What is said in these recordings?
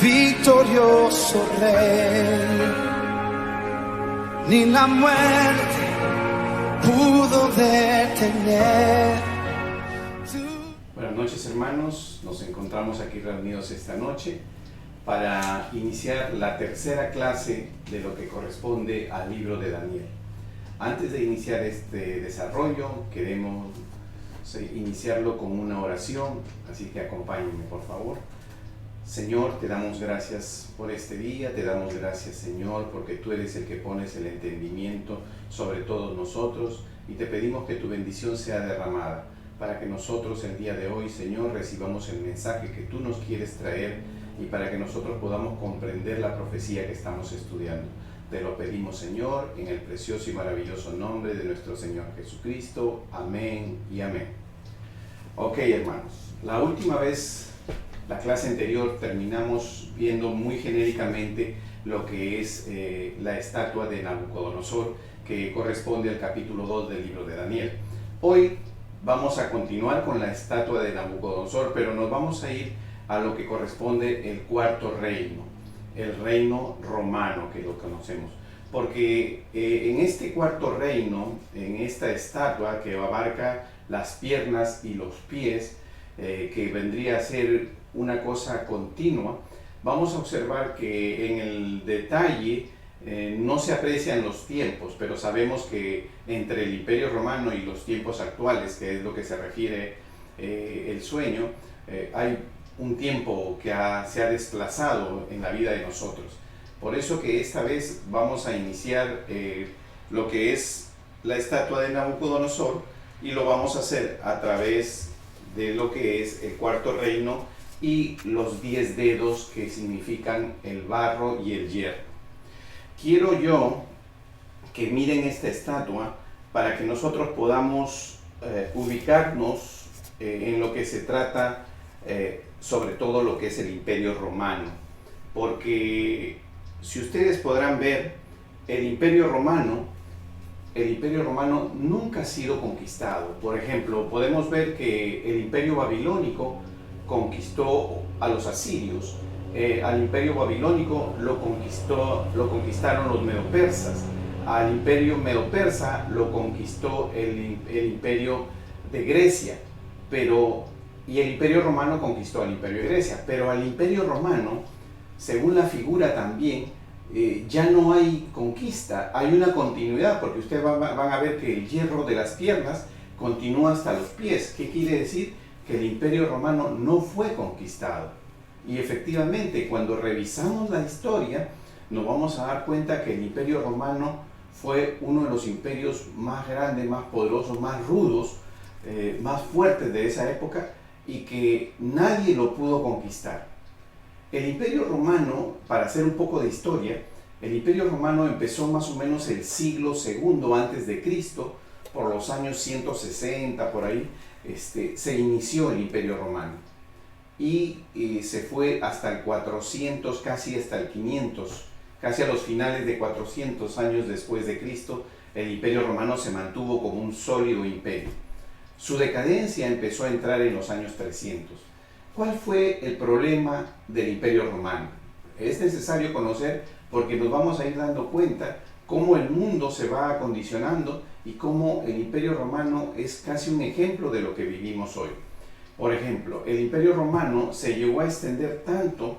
victorioso Rey, ni la muerte pudo detener. Buenas noches, hermanos, nos encontramos aquí reunidos esta noche para iniciar la tercera clase de lo que corresponde al libro de Daniel. Antes de iniciar este desarrollo, queremos iniciarlo con una oración, así que acompáñenme, por favor. Señor, te damos gracias por este día, te damos gracias, Señor, porque tú eres el que pones el entendimiento sobre todos nosotros, y te pedimos que tu bendición sea derramada, para que nosotros el día de hoy, Señor, recibamos el mensaje que tú nos quieres traer, y para que nosotros podamos comprender la profecía que estamos estudiando. Te lo pedimos, Señor, en el precioso y maravilloso nombre de nuestro Señor Jesucristo. Amén y amén. Ok, hermanos, la última vez, la clase anterior, terminamos viendo muy genéricamente lo que es la estatua de Nabucodonosor, que corresponde al capítulo 2 del libro de Daniel. Hoy vamos a continuar con la estatua de Nabucodonosor, pero nos vamos a ir a lo que corresponde el cuarto reino, el reino romano, que lo conocemos. Porque en este cuarto reino, en esta estatua que abarca las piernas y los pies, que vendría a ser una cosa continua, vamos a observar que en el detalle no se aprecian los tiempos, pero sabemos que entre el Imperio Romano y los tiempos actuales, que es lo que se refiere el sueño, hay un tiempo que se ha desplazado en la vida de nosotros. Por eso que esta vez vamos a iniciar lo que es la estatua de Nabucodonosor, y lo vamos a hacer a través de lo que es el cuarto reino y los 10 dedos, que significan el barro y el hierro. Quiero yo que miren esta estatua para que nosotros podamos ubicarnos en lo que se trata, sobre todo lo que es el Imperio Romano, porque si ustedes podrán ver, el Imperio Romano nunca ha sido conquistado. Por ejemplo, podemos ver que el Imperio Babilónico conquistó a los asirios, al Imperio Babilónico lo conquistaron los medopersas, al Imperio Medopersa lo conquistó el Imperio de Grecia, y el Imperio Romano conquistó al Imperio de Grecia, pero al Imperio Romano, según la figura también, ya no hay conquista, hay una continuidad, porque ustedes van a ver que el hierro de las piernas continúa hasta los pies. ¿Qué quiere decir? Que el Imperio Romano no fue conquistado. Y efectivamente, cuando revisamos la historia, nos vamos a dar cuenta que el Imperio Romano fue uno de los imperios más grandes, más poderosos, más rudos, más fuertes de esa época, y que nadie lo pudo conquistar. El Imperio Romano, para hacer un poco de historia, el Imperio Romano empezó más o menos el siglo II antes de Cristo, por los años 160, por ahí, se inició el Imperio Romano. Y se fue hasta el 400, casi hasta el 500, casi a los finales de 400 años después de Cristo, el Imperio Romano se mantuvo como un sólido imperio. Su decadencia empezó a entrar en los años 300. ¿Cuál fue el problema del Imperio Romano? Es necesario conocer, porque nos vamos a ir dando cuenta cómo el mundo se va acondicionando y cómo el Imperio Romano es casi un ejemplo de lo que vivimos hoy. Por ejemplo, el Imperio Romano se llegó a extender tanto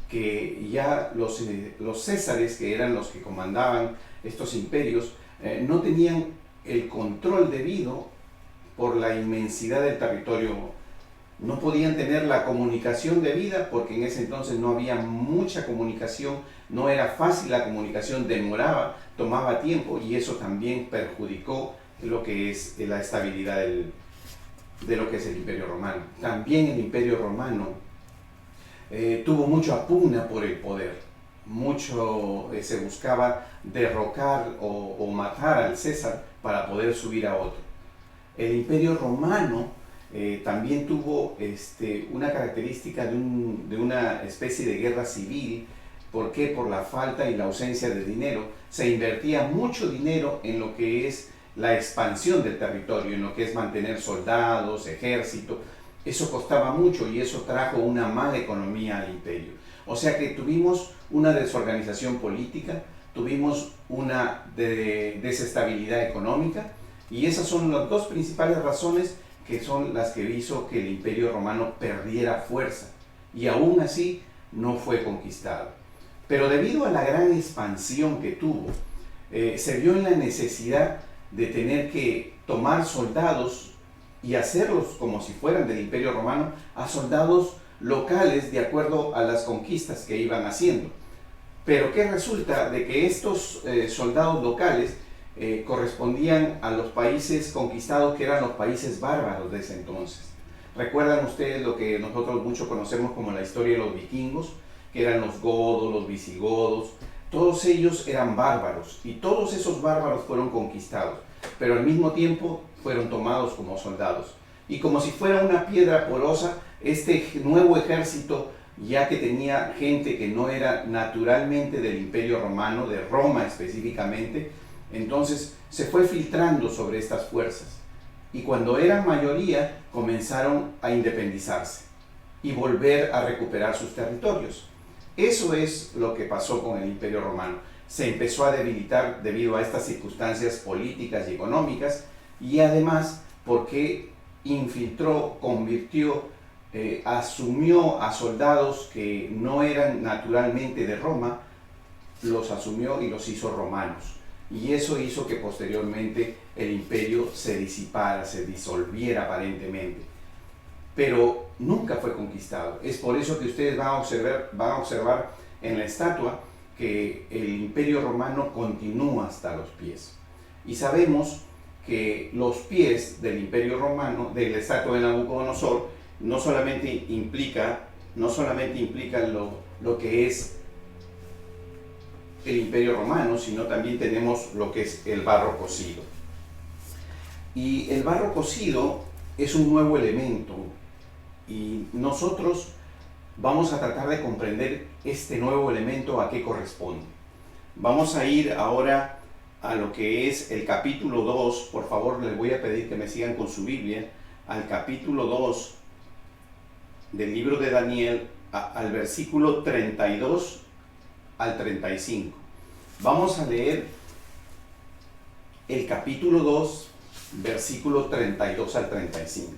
que ya los césares, que eran los que comandaban estos imperios, no tenían el control debido por la inmensidad del territorio. No podían tener la comunicación debida, porque en ese entonces no había mucha comunicación, no era fácil la comunicación, demoraba, tomaba tiempo, y eso también perjudicó lo que es la estabilidad de lo que es el Imperio Romano. También el Imperio Romano tuvo mucha pugna por el poder, se buscaba derrocar o matar al César para poder subir a otro. El Imperio Romano también tuvo una característica de una especie de guerra civil. ¿Por qué? Por la falta y la ausencia de dinero. Se invertía mucho dinero en lo que es la expansión del territorio, en lo que es mantener soldados, ejército, Eso costaba mucho y eso trajo una mala economía al imperio. O sea que tuvimos una desorganización política, tuvimos una desestabilidad económica, y esas son las dos principales razones que son las que hizo que el Imperio Romano perdiera fuerza, y aún así no fue conquistado. Pero debido a la gran expansión que tuvo, se vio en la necesidad de tener que tomar soldados y hacerlos como si fueran del Imperio Romano, a soldados locales de acuerdo a las conquistas que iban haciendo. Pero ¿qué resulta? De que estos soldados locales correspondían a los países conquistados, que eran los países bárbaros de ese entonces. ¿Recuerdan ustedes lo que nosotros mucho conocemos como la historia de los vikingos? Que eran los godos, los visigodos. Todos ellos eran bárbaros, y todos esos bárbaros fueron conquistados, pero al mismo tiempo fueron tomados como soldados. Y como si fuera una piedra porosa, este nuevo ejército, ya que tenía gente que no era naturalmente del Imperio Romano, de Roma específicamente, entonces se fue filtrando sobre estas fuerzas. Y cuando eran mayoría, comenzaron a independizarse y volver a recuperar sus territorios. Eso es lo que pasó con el Imperio Romano. Se empezó a debilitar debido a estas circunstancias políticas y económicas, y además porque infiltró, convirtió, asumió a soldados que no eran naturalmente de Roma, los asumió y los hizo romanos. Y eso hizo que posteriormente el imperio se disipara, se disolviera aparentemente. Pero nunca fue conquistado. Es por eso que ustedes van a observar en la estatua que el Imperio Romano continúa hasta los pies. Y sabemos que los pies del Imperio Romano, de la estatua de Nabucodonosor, no solamente implican lo que es el Imperio Romano, sino también tenemos lo que es el barro cocido. Y el barro cocido es un nuevo elemento, y nosotros vamos a tratar de comprender este nuevo elemento a qué corresponde. Vamos a ir ahora a lo que es el capítulo 2, por favor les voy a pedir que me sigan con su Biblia, al capítulo 2 del libro de Daniel, al versículo 32 al 35. Vamos a leer el capítulo 2, versículo 32 al 35.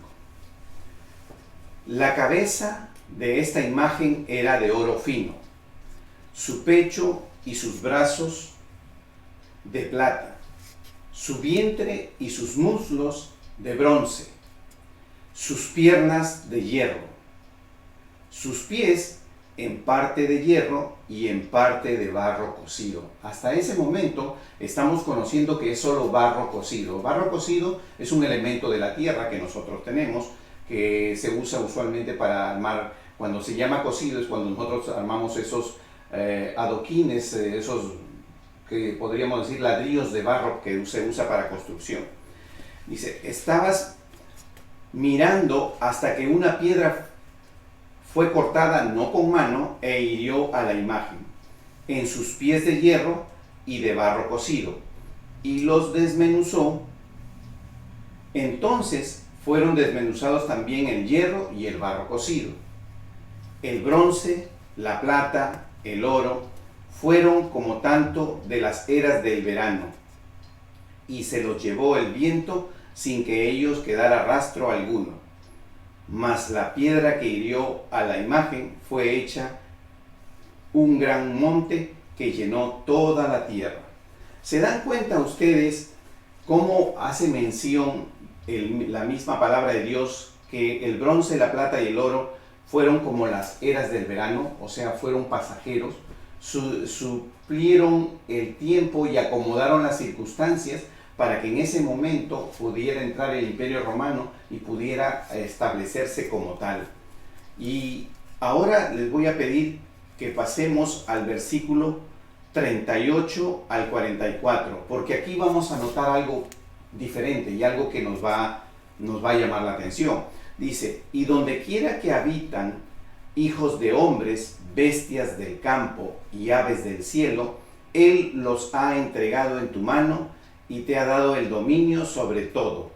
La cabeza de esta imagen era de oro fino, su pecho y sus brazos de plata, su vientre y sus muslos de bronce, sus piernas de hierro, sus pies en parte de hierro y en parte de barro cocido. Hasta ese momento estamos conociendo que es solo barro cocido. Barro cocido es un elemento de la tierra que nosotros tenemos, que se usa usualmente para armar. Cuando se llama cocido es cuando nosotros armamos esos adoquines, esos que podríamos decir ladrillos de barro que se usa para construcción. Dice, estabas mirando hasta que una piedra fue cortada no con mano e hirió a la imagen, en sus pies de hierro y de barro cocido, y los desmenuzó. Entonces fueron desmenuzados también el hierro y el barro cocido. El bronce, la plata, el oro, fueron como tanto de las eras del verano, y se los llevó el viento sin que ellos quedara rastro alguno. Mas la piedra que hirió a la imagen fue hecha un gran monte que llenó toda la tierra. ¿Se dan cuenta ustedes cómo hace mención la misma palabra de Dios que el bronce, la plata y el oro fueron como las eras del verano? O sea, fueron pasajeros, suplieron el tiempo y acomodaron las circunstancias para que en ese momento pudiera entrar el Imperio Romano y pudiera establecerse como tal. Y ahora les voy a pedir que pasemos al versículo 38 al 44, porque aquí vamos a notar algo diferente y algo que nos va a llamar la atención. Dice, y donde quiera que habitan hijos de hombres, bestias del campo y aves del cielo, Él los ha entregado en tu mano y te ha dado el dominio sobre todo.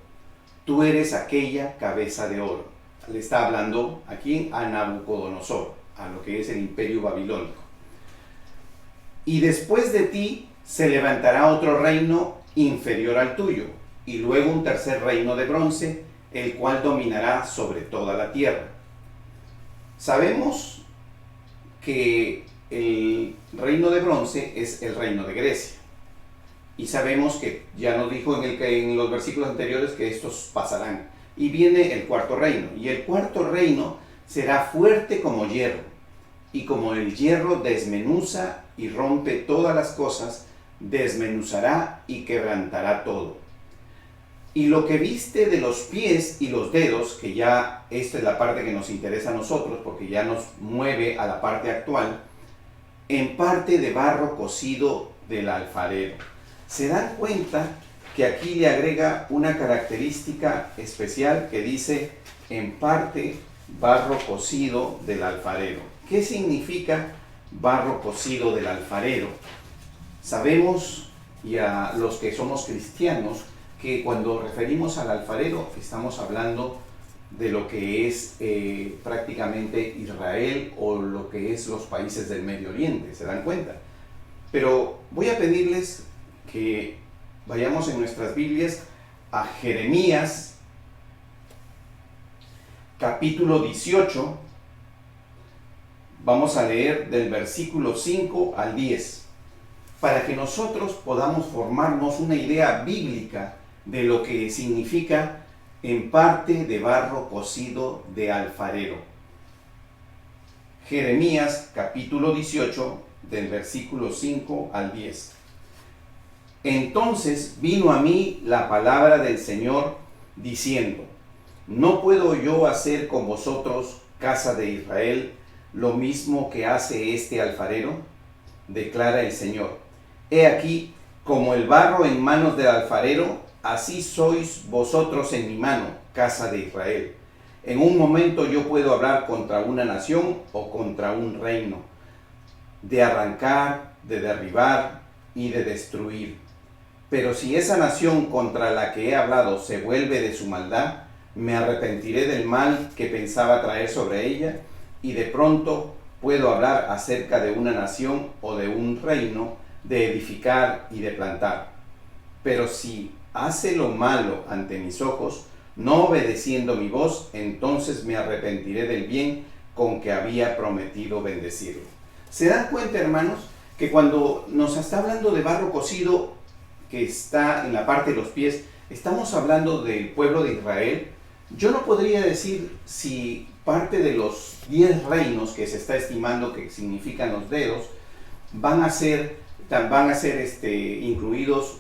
Tú eres aquella cabeza de oro. le está hablando aquí a Nabucodonosor, a lo que es el imperio babilónico. Y después de ti se levantará otro reino inferior al tuyo, y luego un tercer reino de bronce, el cual dominará sobre toda la tierra. Sabemos que el reino de bronce es el reino de Grecia. Y sabemos que ya nos dijo en los versículos anteriores que estos pasarán. Y viene el cuarto reino. Y el cuarto reino será fuerte como hierro. Y como el hierro desmenuza y rompe todas las cosas, desmenuzará y quebrantará todo. Y lo que viste de los pies y los dedos, que ya esta es la parte que nos interesa a nosotros, porque ya nos mueve a la parte actual, en parte de barro cocido del alfarero. Se dan cuenta que aquí le agrega una característica especial que dice en parte barro cocido del alfarero. ¿Qué significa barro cocido del alfarero? Sabemos, y a los que somos cristianos, que cuando referimos al alfarero estamos hablando de lo que es prácticamente Israel o lo que es los países del Medio Oriente, ¿se dan cuenta? Pero voy a pedirles que vayamos en nuestras Biblias a Jeremías capítulo 18. Vamos a leer del versículo 5 al 10, para que nosotros podamos formarnos una idea bíblica de lo que significa en parte de barro cocido de alfarero. Jeremías capítulo 18 del versículo 5 al 10. Entonces vino a mí la palabra del Señor diciendo: ¿no puedo yo hacer con vosotros, casa de Israel, lo mismo que hace este alfarero? Declara el Señor. He aquí, como el barro en manos del alfarero, así sois vosotros en mi mano, casa de Israel. En un momento yo puedo hablar contra una nación o contra un reino, de arrancar, de derribar y de destruir. Pero si esa nación contra la que he hablado se vuelve de su maldad, me arrepentiré del mal que pensaba traer sobre ella, y de pronto puedo hablar acerca de una nación o de un reino, de edificar y de plantar. Pero si hace lo malo ante mis ojos, no obedeciendo mi voz, entonces me arrepentiré del bien con que había prometido bendecirlo. ¿Se dan cuenta, hermanos, que cuando nos está hablando de barro cocido, que está en la parte de los pies, estamos hablando del pueblo de Israel? Yo no podría decir si parte de los 10 reinos que se está estimando que significan los dedos van a ser incluidos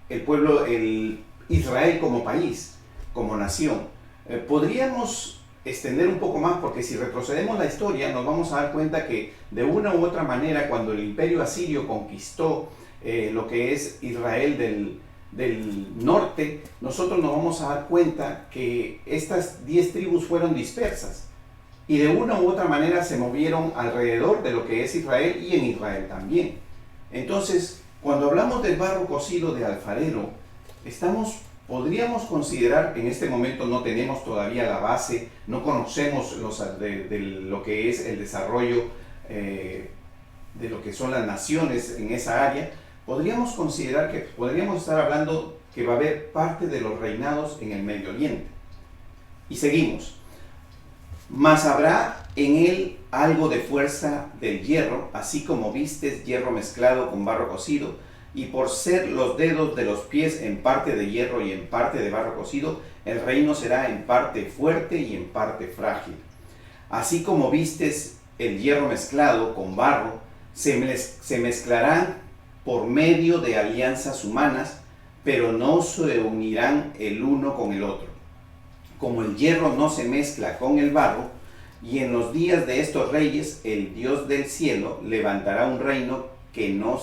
el pueblo, el Israel como país, como nación. Podríamos extender un poco más, porque si retrocedemos la historia nos vamos a dar cuenta que de una u otra manera, cuando el imperio asirio conquistó lo que es Israel del norte, nosotros nos vamos a dar cuenta que estas 10 tribus fueron dispersas y de una u otra manera se movieron alrededor de lo que es Israel y en Israel también. Entonces, cuando hablamos del barro cocido de alfarero, podríamos considerar, en este momento no tenemos todavía la base, no conocemos de lo que es el desarrollo de lo que son las naciones en esa área. Podríamos considerar que podríamos estar hablando que va a haber parte de los reinados en el Medio Oriente. Y seguimos. Mas habrá en él algo de fuerza del hierro, así como vistes hierro mezclado con barro cocido, y por ser los dedos de los pies en parte de hierro y en parte de barro cocido, el reino será en parte fuerte y en parte frágil. Así como vistes el hierro mezclado con barro, se mezclarán por medio de alianzas humanas, pero no se unirán el uno con el otro. Como el hierro no se mezcla con el barro, y en los días de estos reyes, el Dios del cielo levantará un reino que no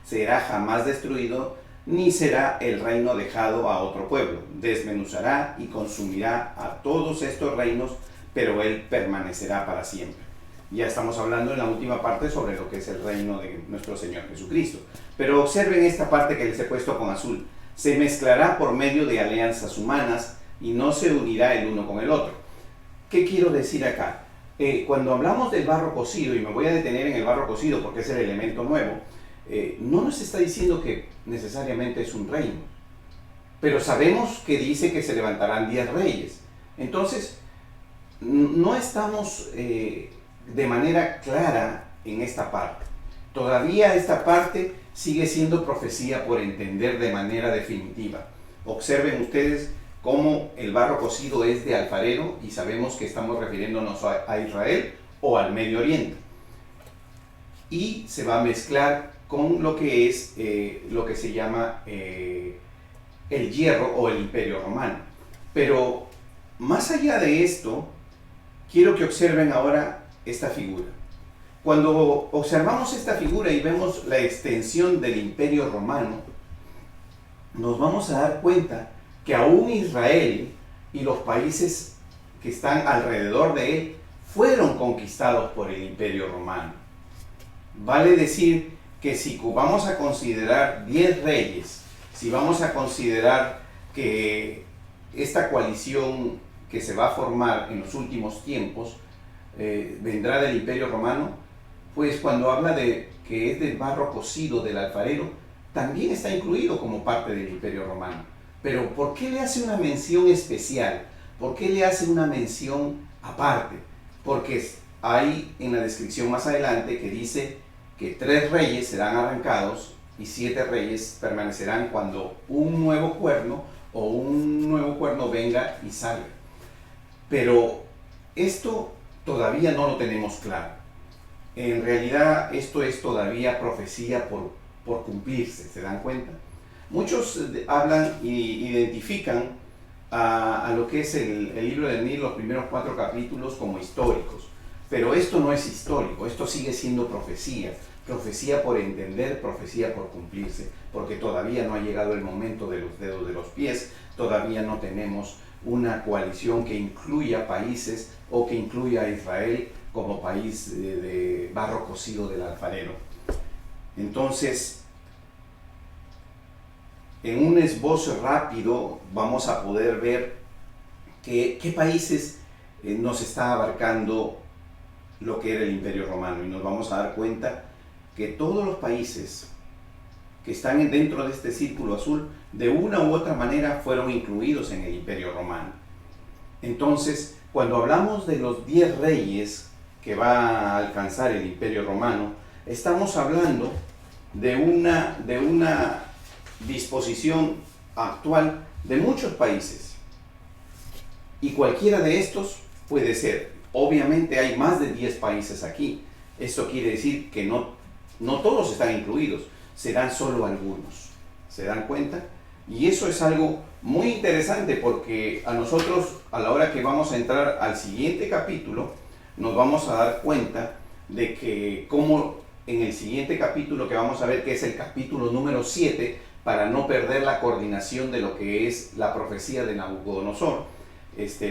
será jamás destruido, ni será el reino dejado a otro pueblo. Desmenuzará y consumirá a todos estos reinos, pero él permanecerá para siempre. Ya estamos hablando en la última parte sobre lo que es el reino de nuestro Señor Jesucristo. Pero observen esta parte que les he puesto con azul. Se mezclará por medio de alianzas humanas y no se unirá el uno con el otro. ¿Qué quiero decir acá? Cuando hablamos del barro cocido, y me voy a detener en el barro cocido porque es el elemento nuevo, no nos está diciendo que necesariamente es un reino, pero sabemos que dice que se levantarán 10 reyes. Entonces, no estamos de manera clara en esta parte. Todavía esta parte sigue siendo profecía por entender de manera definitiva. Observen ustedes cómo el barro cocido es de alfarero y sabemos que estamos refiriéndonos a Israel o al Medio Oriente. Y se va a mezclar con lo que es lo que se llama el hierro o el Imperio Romano. Pero más allá de esto, quiero que observen ahora esta figura. Cuando observamos esta figura y vemos la extensión del Imperio Romano, nos vamos a dar cuenta que aún Israel y los países que están alrededor de él fueron conquistados por el Imperio Romano. Vale decir que si vamos a considerar 10 reyes, si vamos a considerar que esta coalición que se va a formar en los últimos tiempos vendrá del Imperio Romano, pues cuando habla de que es del barro cocido del alfarero, también está incluido como parte del Imperio Romano. Pero ¿por qué le hace una mención especial? ¿Por qué le hace una mención aparte? Porque hay en la descripción más adelante que dice que 3 reyes serán arrancados y 7 reyes permanecerán cuando un nuevo cuerno venga y salga. Pero esto todavía no lo tenemos claro. En realidad esto es todavía profecía por cumplirse, ¿se dan cuenta? Muchos hablan y identifican a lo que es el libro de Daniel, los primeros 4 capítulos, como históricos. Pero esto no es histórico, esto sigue siendo profecía. Profecía por entender, profecía por cumplirse. Porque todavía no ha llegado el momento de los dedos de los pies, todavía no tenemos una coalición que incluya países o que incluya a Israel como país de barro cocido del alfarero. Entonces, en un esbozo rápido vamos a poder ver qué países nos está abarcando lo que era el Imperio Romano, y nos vamos a dar cuenta que todos los países que están dentro de este círculo azul de una u otra manera fueron incluidos en el Imperio Romano. Entonces, cuando hablamos de los 10 reyes que va a alcanzar el Imperio Romano, estamos hablando de una disposición actual de muchos países, y cualquiera de estos puede ser. Obviamente hay más de 10 países aquí. Esto quiere decir que no todos están incluidos, serán solo algunos. ¿Se dan cuenta? Y eso es algo muy interesante, porque a nosotros, a la hora que vamos a entrar al siguiente capítulo, nos vamos a dar cuenta de que como en el siguiente capítulo que vamos a ver, que es el capítulo número 7, para no perder la coordinación de lo que es la profecía de Nabucodonosor,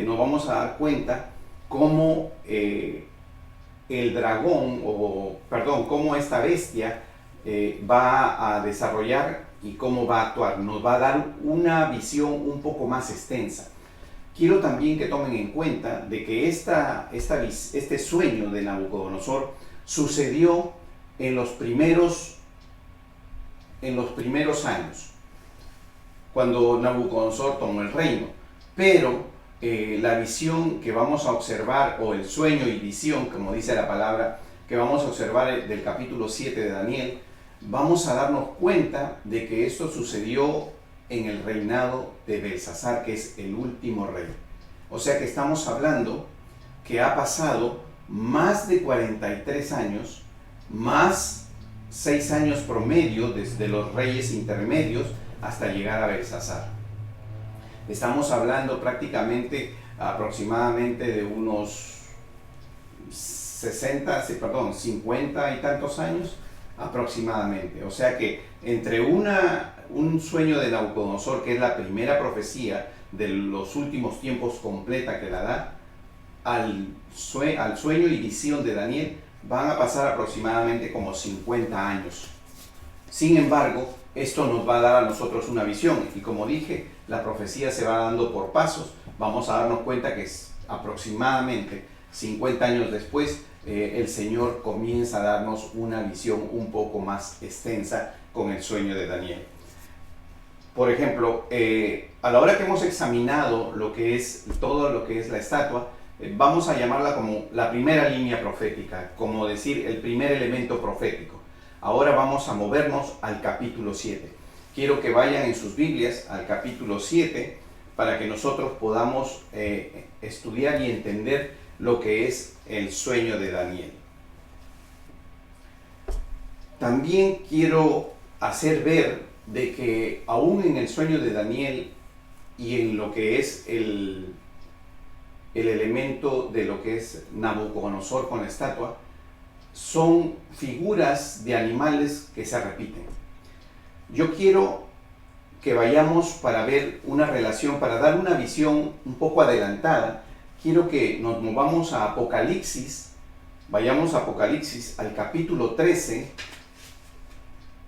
nos vamos a dar cuenta cómo el dragón, cómo esta bestia va a desarrollar y cómo va a actuar. Nos va a dar una visión un poco más extensa. Quiero también que tomen en cuenta de que este sueño de Nabucodonosor sucedió en los primeros años, cuando Nabucodonosor tomó el reino. Pero la visión que vamos a observar, o el sueño y visión, como dice la palabra, que vamos a observar del capítulo 7 de Daniel, vamos a darnos cuenta de que esto sucedió en el reinado de Belsasar, que es el último rey. O sea que estamos hablando que ha pasado más de 43 años, más 6 años promedio desde los reyes intermedios hasta llegar a Belsasar. Estamos hablando aproximadamente de unos 50 y tantos años aproximadamente. O sea que entre un sueño de Nabucodonosor, que es la primera profecía de los últimos tiempos completa que la da, al sueño y visión de Daniel, van a pasar aproximadamente como 50 años. Sin embargo, esto nos va a dar a nosotros una visión, y como dije, la profecía se va dando por pasos. Vamos a darnos cuenta que aproximadamente 50 años después, el Señor comienza a darnos una visión un poco más extensa con el sueño de Daniel. Por ejemplo, a la hora que hemos examinado lo que es todo lo que es la estatua, vamos a llamarla como la primera línea profética, como decir el primer elemento profético. Ahora vamos a movernos al capítulo 7. Quiero que vayan en sus Biblias al capítulo 7 para que nosotros podamos estudiar y entender lo que es el sueño de Daniel. También quiero hacer ver de que aún en el sueño de Daniel y en lo que es el elemento de lo que es Nabucodonosor con la estatua, son figuras de animales que se repiten. Yo quiero que vayamos para ver una relación, para dar una visión un poco adelantada. Quiero que nos movamos a Apocalipsis, vayamos a Apocalipsis al capítulo 13,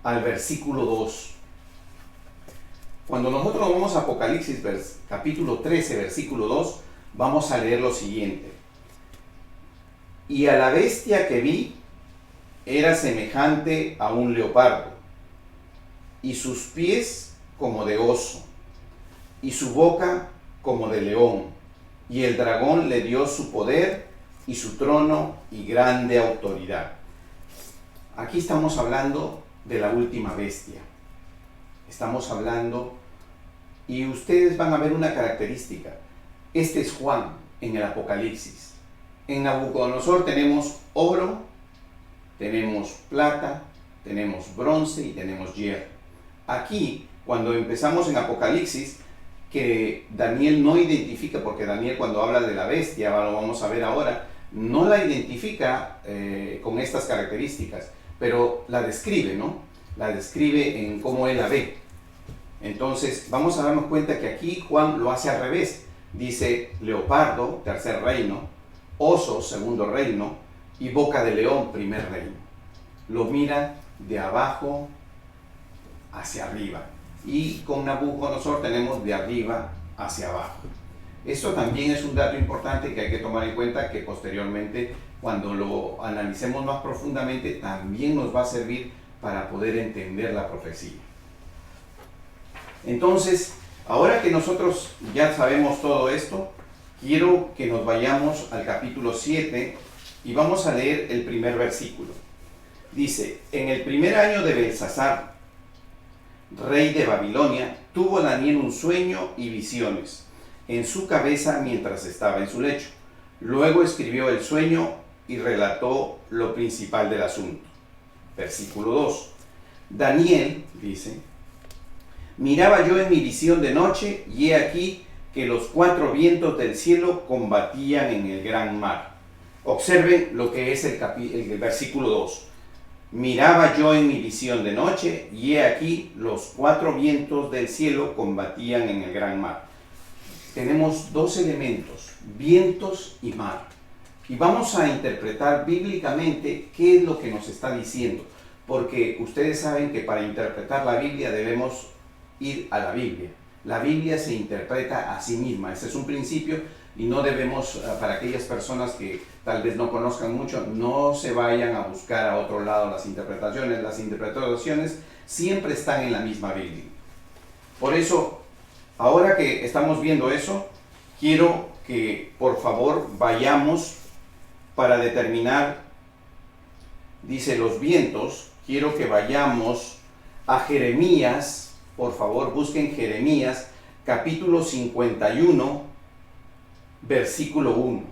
al versículo 2. Cuando nosotros vamos a Apocalipsis capítulo 13, versículo 2, vamos a leer lo siguiente. Y a la bestia que vi era semejante a un leopardo, y sus pies como de oso, y su boca como de león, y el dragón le dio su poder y su trono y grande autoridad. Aquí estamos hablando de la última bestia. Estamos hablando, y ustedes van a ver una característica. Este es Juan en el Apocalipsis. En Nabucodonosor tenemos oro, tenemos plata, tenemos bronce y tenemos hierro. Aquí, cuando empezamos en Apocalipsis, que Daniel no identifica, porque Daniel cuando habla de la bestia, lo vamos a ver ahora, no la identifica con estas características, pero la describe, ¿no? La describe en cómo él la ve. Entonces, vamos a darnos cuenta que aquí Juan lo hace al revés. Dice leopardo, tercer reino, oso, segundo reino, y boca de león, primer reino. Lo mira de abajo hacia arriba. Y con Nabucodonosor tenemos de arriba hacia abajo. Esto también es un dato importante que hay que tomar en cuenta, que posteriormente, cuando lo analicemos más profundamente, también nos va a servir para poder entender la profecía. Entonces, ahora que nosotros ya sabemos todo esto, quiero que nos vayamos al capítulo 7 y vamos a leer el primer versículo. Dice, en el primer año de Belsasar, rey de Babilonia, tuvo Daniel un sueño y visiones en su cabeza mientras estaba en su lecho. Luego escribió el sueño y relató lo principal del asunto. Versículo 2. Daniel, dice, miraba yo en mi visión de noche, y he aquí que los cuatro vientos del cielo combatían en el gran mar. Observen lo que es el versículo 2. Miraba yo en mi visión de noche, y he aquí los cuatro vientos del cielo combatían en el gran mar. Tenemos dos elementos, vientos y mar. Y vamos a interpretar bíblicamente qué es lo que nos está diciendo. Porque ustedes saben que para interpretar la Biblia debemos ir a la Biblia. La Biblia se interpreta a sí misma. Ese es un principio y no debemos, para aquellas personas que tal vez no conozcan mucho, no se vayan a buscar a otro lado las interpretaciones. Las interpretaciones siempre están en la misma Biblia. Por eso, ahora que estamos viendo eso, quiero que por favor vayamos para determinar, dice los vientos, quiero que vayamos a Jeremías. Por favor, busquen Jeremías, capítulo 51, versículo 1.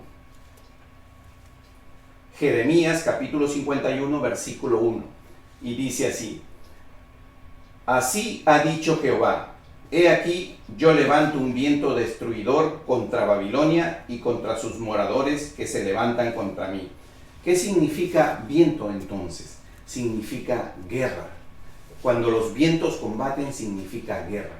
Jeremías, capítulo 51, versículo 1. Y dice así: así ha dicho Jehová, he aquí yo levanto un viento destruidor contra Babilonia y contra sus moradores que se levantan contra mí. ¿Qué significa viento entonces? Significa guerra. Cuando los vientos combaten significa guerra.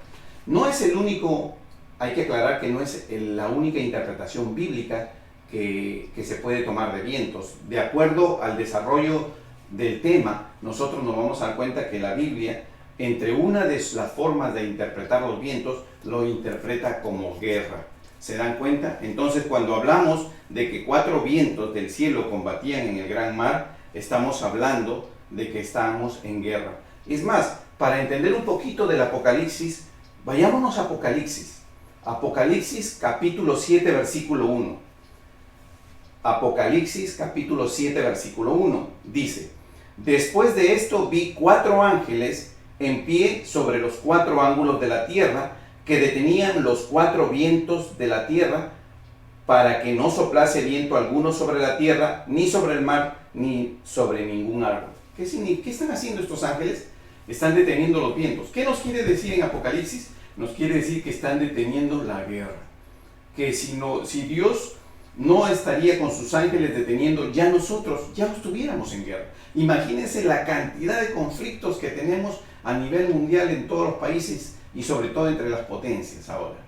No es el único, hay que aclarar que no es la única interpretación bíblica que se puede tomar de vientos. De acuerdo al desarrollo del tema, nosotros nos vamos a dar cuenta que la Biblia, entre una de las formas de interpretar los vientos, lo interpreta como guerra. ¿Se dan cuenta? Entonces, cuando hablamos de que 4 vientos del cielo combatían en el gran mar, estamos hablando de que estamos en guerra. Es más, para entender un poquito del Apocalipsis, vayámonos a Apocalipsis. Apocalipsis capítulo 7, versículo 1. Apocalipsis capítulo 7, versículo 1. Dice: después de esto vi 4 ángeles en pie sobre los 4 ángulos de la tierra, que detenían los 4 vientos de la tierra, para que no soplase viento alguno sobre la tierra, ni sobre el mar, ni sobre ningún árbol. ¿Qué están haciendo estos ángeles? Están deteniendo los vientos. ¿Qué nos quiere decir en Apocalipsis? Nos quiere decir que están deteniendo la guerra. Que si Dios no estaría con sus ángeles deteniendo, ya nosotros ya estuviéramos en guerra. Imagínense la cantidad de conflictos que tenemos a nivel mundial en todos los países y sobre todo entre las potencias ahora.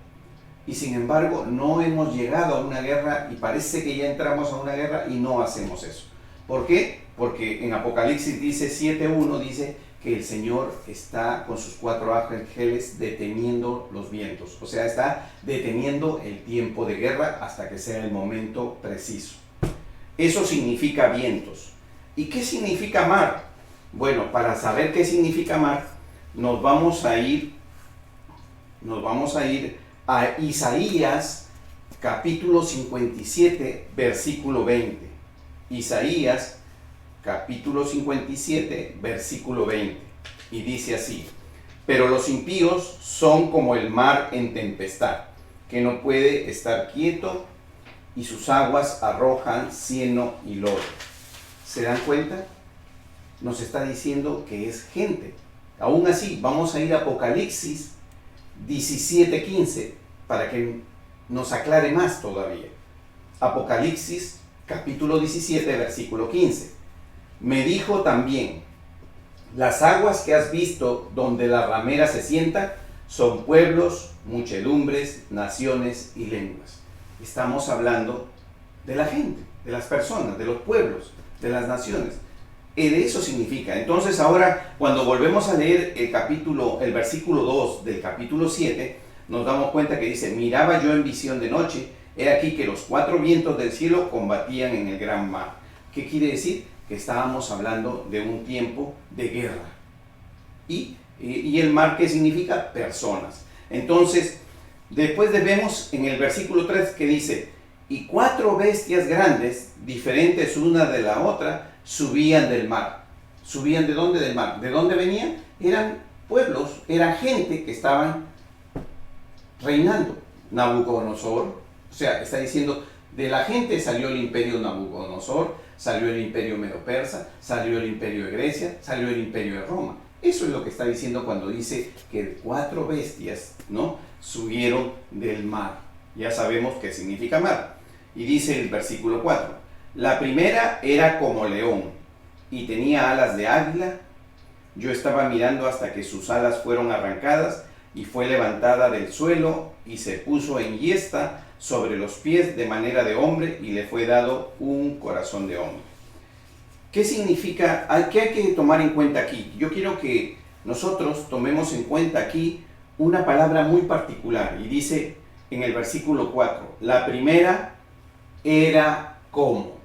Y sin embargo no hemos llegado a una guerra y parece que ya entramos a una guerra y no hacemos eso. ¿Por qué? Porque en Apocalipsis dice 7.1, dice que el Señor está con sus 4 ángeles deteniendo los vientos. O sea, está deteniendo el tiempo de guerra hasta que sea el momento preciso. Eso significa vientos. ¿Y qué significa mar? Bueno, para saber qué significa mar, nos vamos a ir a Isaías capítulo 57, versículo 20. Isaías capítulo 57, versículo 20. Y dice así: pero los impíos son como el mar en tempestad, que no puede estar quieto, y sus aguas arrojan cieno y lodo. ¿Se dan cuenta? Nos está diciendo que es gente. Aún así, vamos a ir a Apocalipsis 17:15 para que nos aclare más todavía. Apocalipsis capítulo 17, versículo 15. Me dijo también: las aguas que has visto donde la ramera se sienta son pueblos, muchedumbres, naciones y lenguas. Estamos hablando de la gente, de las personas, de los pueblos, de las naciones. De eso significa. Entonces ahora, cuando volvemos a leer el versículo 2 del capítulo 7, nos damos cuenta que dice: miraba yo en visión de noche, he aquí que los 4 vientos del cielo combatían en el gran mar. ¿Qué quiere decir? Que estábamos hablando de un tiempo de guerra. Y el mar, ¿qué significa? Personas. Entonces, después vemos en el versículo 3 que dice: y 4 bestias grandes, diferentes una de la otra, subían del mar. ¿Subían de dónde? Del mar. ¿De dónde venían? Eran pueblos, era gente que estaban reinando. Nabucodonosor, o sea, está diciendo, de la gente salió el imperio Nabucodonosor, salió el imperio Medo-Persa, salió el imperio de Grecia, salió el imperio de Roma. Eso es lo que está diciendo cuando dice que 4 bestias, ¿no?, subieron del mar. Ya sabemos qué significa mar. Y dice el versículo 4: la primera era como león y tenía alas de águila. Yo estaba mirando hasta que sus alas fueron arrancadas y fue levantada del suelo y se puso enhiesta sobre los pies de manera de hombre y le fue dado un corazón de hombre. ¿Qué significa? ¿Qué hay que tomar en cuenta aquí? Yo quiero que nosotros tomemos en cuenta aquí una palabra muy particular y dice en el versículo 4: la primera era como.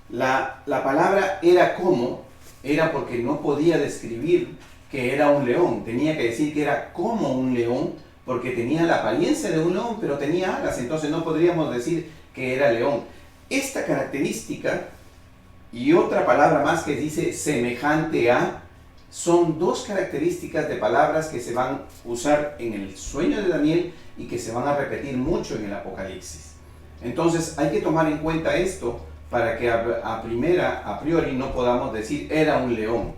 La palabra era como, era porque no podía describir que era un león, tenía que decir que era como un león, porque tenía la apariencia de un león, pero tenía alas, entonces no podríamos decir que era león. Esta característica y otra palabra más que dice semejante a, son 2 características de palabras que se van a usar en el sueño de Daniel y que se van a repetir mucho en el Apocalipsis. Entonces hay que tomar en cuenta esto para que a priori no podamos decir era un león.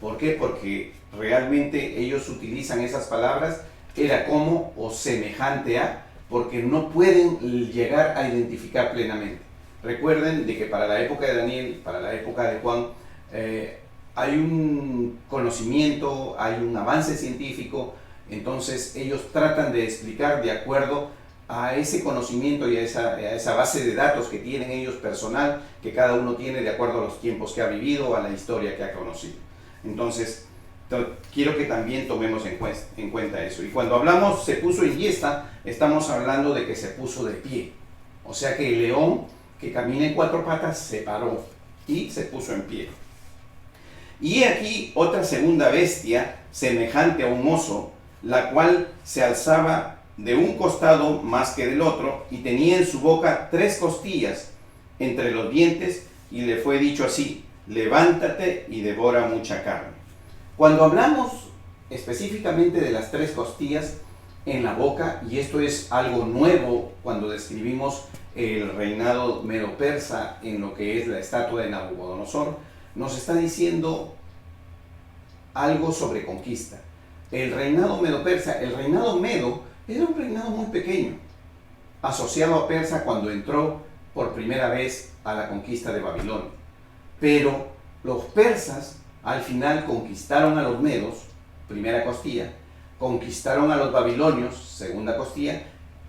¿Por qué? Porque realmente ellos utilizan esas palabras, era como o semejante a, porque no pueden llegar a identificar plenamente. Recuerden de que para la época de Daniel, para la época de Juan, hay un conocimiento, hay un avance científico, entonces ellos tratan de explicar de acuerdo a ese conocimiento y a esa base de datos que tienen ellos personal, que cada uno tiene de acuerdo a los tiempos que ha vivido o a la historia que ha conocido. Entonces, Quiero que también tomemos en cuenta eso. Y cuando hablamos se puso en yesta, estamos hablando de que se puso de pie. O sea que el león que camina en 4 patas se paró y se puso en pie. Y aquí otra segunda bestia, semejante a un oso, la cual se alzaba de un costado más que del otro, y tenía en su boca 3 costillas entre los dientes, y le fue dicho así: levántate y devora mucha carne. Cuando hablamos específicamente de las 3 costillas en la boca, y esto es algo nuevo cuando describimos el reinado medo-persa en lo que es la estatua de Nabucodonosor, nos está diciendo algo sobre conquista. El reinado medo-persa, el reinado medo era un reinado muy pequeño, asociado a Persa cuando entró por primera vez a la conquista de Babilonia. Pero los persas al final conquistaron a los medos, primera costilla, conquistaron a los babilonios, segunda costilla,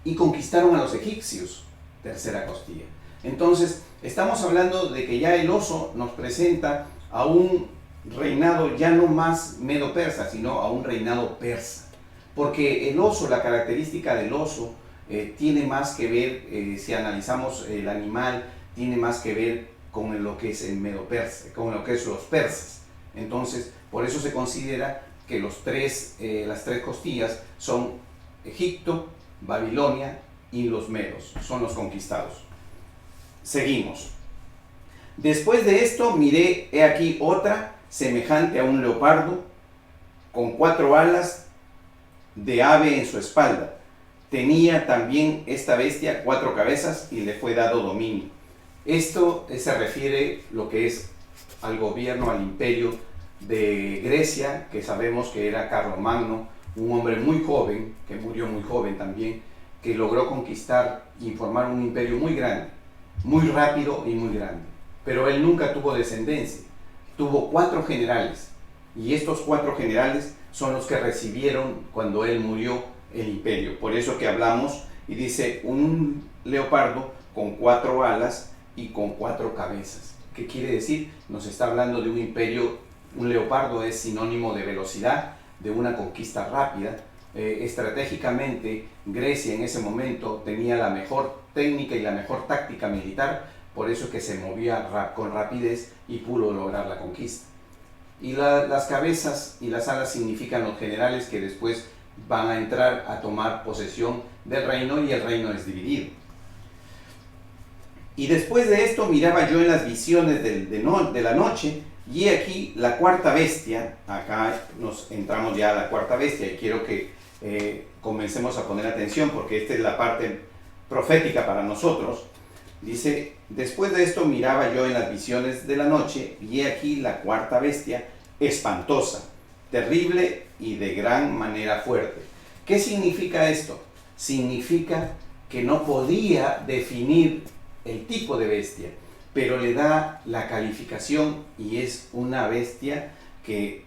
y conquistaron a los egipcios, tercera costilla. Entonces, estamos hablando de que ya el oso nos presenta a un reinado ya no más medo-persa, sino a un reinado persa. Porque el oso, la característica del oso, tiene más que ver, si analizamos el animal, tiene más que ver con lo que es el medo-persa, con lo que es los persas. Entonces, por eso se considera que las 3 costillas son Egipto, Babilonia y los medos, son los conquistados. Seguimos. Después de esto miré, he aquí otra, semejante a un leopardo, con 4 alas de ave en su espalda. Tenía también esta bestia 4 cabezas y le fue dado dominio. Esto se refiere lo que es al gobierno, al imperio de Grecia, que sabemos que era Carlomagno, un hombre muy joven, que murió muy joven también, que logró conquistar y formar un imperio muy grande, muy rápido y muy grande. Pero él nunca tuvo descendencia, tuvo 4 generales, y estos 4 generales son los que recibieron cuando él murió el imperio. Por eso que hablamos y dice un leopardo con 4 alas y con 4 cabezas. ¿Qué quiere decir? Nos está hablando de un imperio. Un leopardo es sinónimo de velocidad, de una conquista rápida. Estratégicamente, Grecia en ese momento tenía la mejor técnica y la mejor táctica militar, por eso que se movía con rapidez y pudo lograr la conquista. Y las cabezas y las alas significan los generales que después van a entrar a tomar posesión del reino, y el reino es dividido. Y después de esto miraba yo en las visiones de la noche, y aquí la 4ª bestia. Acá nos entramos ya a la 4ª bestia, y quiero que comencemos a poner atención, porque esta es la parte profética para nosotros. Dice: después de esto miraba yo en las visiones de la noche, y aquí la 4ª bestia, espantosa, terrible y de gran manera fuerte. ¿Qué significa esto? Significa que no podía definir el tipo de bestia, pero le da la calificación, y es una bestia que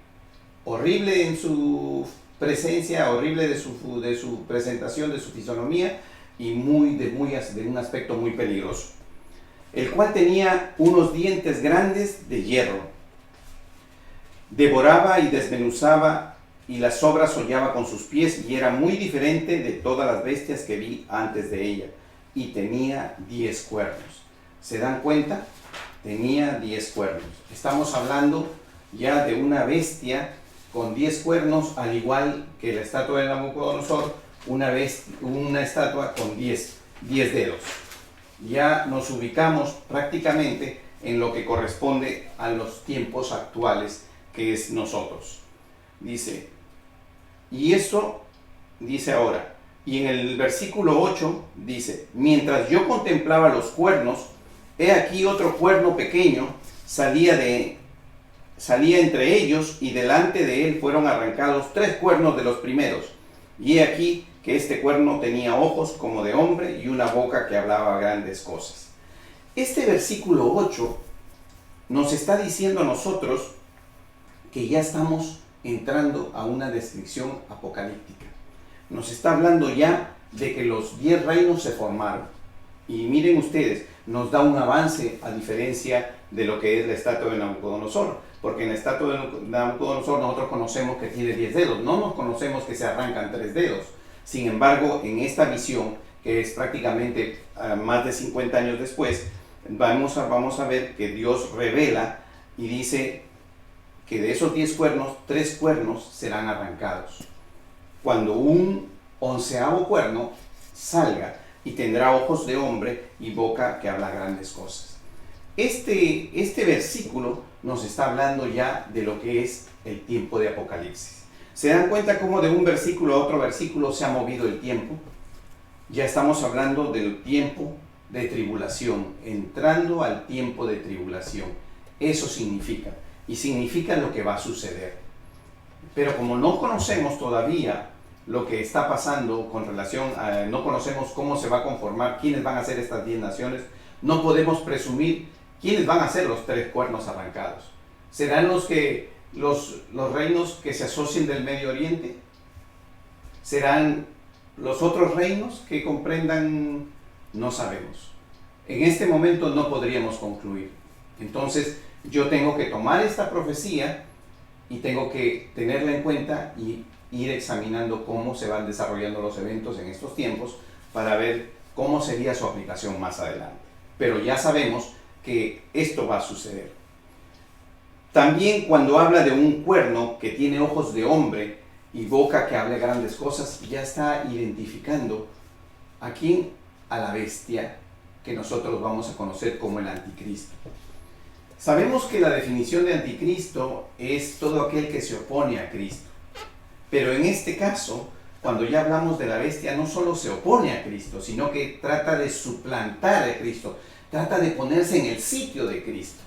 horrible en su presencia, horrible de su presentación, de su fisonomía, y de un aspecto muy peligroso, el cual tenía unos dientes grandes de hierro. Devoraba y desmenuzaba, y las sobras hollaba con sus pies, y era muy diferente de todas las bestias que vi antes de ella, y tenía 10 cuernos. ¿Se dan cuenta? Tenía 10 cuernos. Estamos hablando ya de una bestia con 10 cuernos, al igual que la estatua de Nabucodonosor, una estatua con 10 dedos. Ya nos ubicamos prácticamente en lo que corresponde a los tiempos actuales, que es nosotros. Dice, y esto dice ahora, y en el versículo 8 dice: mientras yo contemplaba los cuernos, he aquí otro cuerno pequeño salía entre ellos, y delante de él fueron arrancados 3 cuernos de los primeros. Y he aquí que este cuerno tenía ojos como de hombre y una boca que hablaba grandes cosas. Este versículo 8 nos está diciendo a nosotros que ya estamos entrando a una descripción apocalíptica. Nos está hablando ya de que los 10 reinos se formaron. Y miren ustedes, nos da un avance a diferencia de lo que es la estatua de Nabucodonosor, porque en la estatua de Nabucodonosor nosotros conocemos que tiene 10 dedos, no nos conocemos que se arrancan 3 dedos. Sin embargo, en esta visión, que es prácticamente más de 50 años después, vamos a ver que Dios revela y dice que de esos 10 cuernos, 3 cuernos serán arrancados. Cuando un 11º cuerno salga y tendrá ojos de hombre y boca que habla grandes cosas. Este versículo nos está hablando ya de lo que es el tiempo de Apocalipsis. ¿Se dan cuenta cómo de un versículo a otro versículo se ha movido el tiempo? Ya estamos hablando del tiempo de tribulación, entrando al tiempo de tribulación. Eso significa, y significa lo que va a suceder. Pero como no conocemos todavía lo que está pasando con relación a, no conocemos cómo se va a conformar, quiénes van a ser estas 10 naciones, no podemos presumir quiénes van a ser los 3 cuernos arrancados. ¿Serán los reinos que se asocien del Medio Oriente? ¿Serán los otros reinos que comprendan? No sabemos. En este momento no podríamos concluir. Entonces yo tengo que tomar esta profecía y tengo que tenerla en cuenta y ir examinando cómo se van desarrollando los eventos en estos tiempos para ver cómo sería su aplicación más adelante. Pero ya sabemos que esto va a suceder. También cuando habla de un cuerno que tiene ojos de hombre y boca que hable grandes cosas, ya está identificando a quién, a la bestia que nosotros vamos a conocer como el anticristo. Sabemos que la definición de anticristo es todo aquel que se opone a Cristo. Pero en este caso, cuando ya hablamos de la bestia, no solo se opone a Cristo, sino que trata de suplantar a Cristo, trata de ponerse en el sitio de Cristo.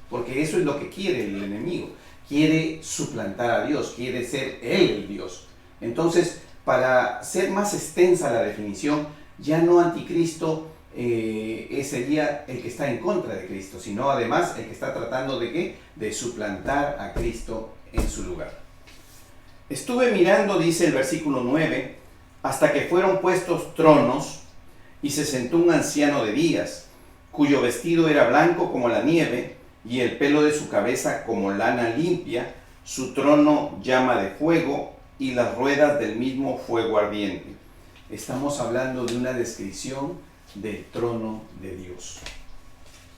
Porque eso es lo que quiere el enemigo. Quiere suplantar a Dios, quiere ser él el Dios. Entonces, para ser más extensa la definición, ya no anticristo sería el que está en contra de Cristo, sino además el que está tratando de ¿qué? De suplantar a Cristo en su lugar. Estuve mirando, dice el versículo 9, hasta que fueron puestos tronos y se sentó un anciano de días, cuyo vestido era blanco como la nieve y el pelo de su cabeza como lana limpia, su trono llama de fuego y las ruedas del mismo fuego ardiente. Estamos hablando de una descripción del trono de Dios.